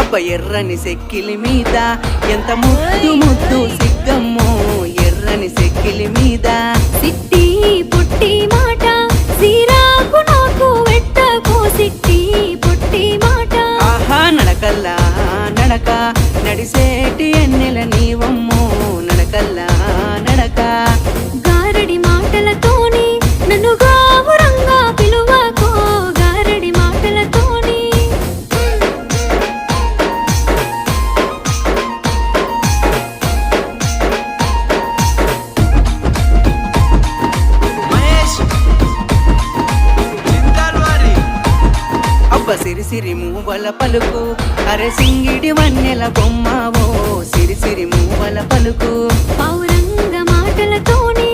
అబ్బ ఎర్రని సెక్కిలి మీద ఎంత ముద్దు ముద్దు సిగ్గమ్మో ఎర్రని సెక్కిలి మీద సిట్టి పుట్టి మాట సిరాకు నాకు వెట్టకో సిట్టి పుట్టి మాట ఆహా నడకల్లా నడక నడిసేటి ఎన్నెల నీవమ్మో నడకల్లా నడక గారడి మాటలతోని నన్ను గావురంగా పిలువకో గారడి మాటలతోని అబ్బ సిరిసిరి మూవల పలుకు అరే సింగిడి వన్నెల బొమ్మవో సిరిసిరి మూవల పలుకు పౌరంగ మాటలతోని